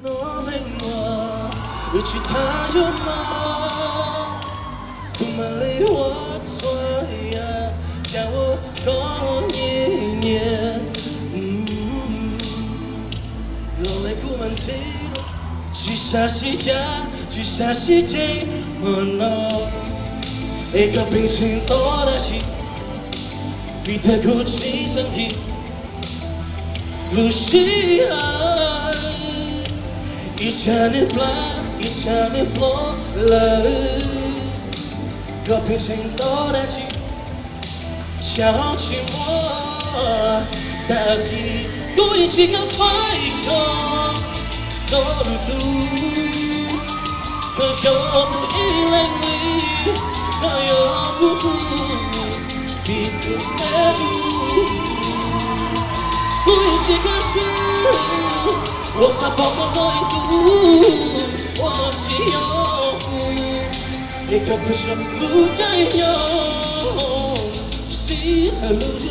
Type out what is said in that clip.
诺没我，一起踏着马，布满里我错呀，叫我多一年。落泪哭满天，只剩是假，只剩是真莫诺。一个平静多的气，为的哭泣声音，露西爱，一场的不，一场的不了。个平静多的气，想起我，但你故意这个反抗，多鲁杜，可有不依赖你？可有不比不得不？故意这个事，我撒泡沫多一度，我只有一个不是不再有，心还留住。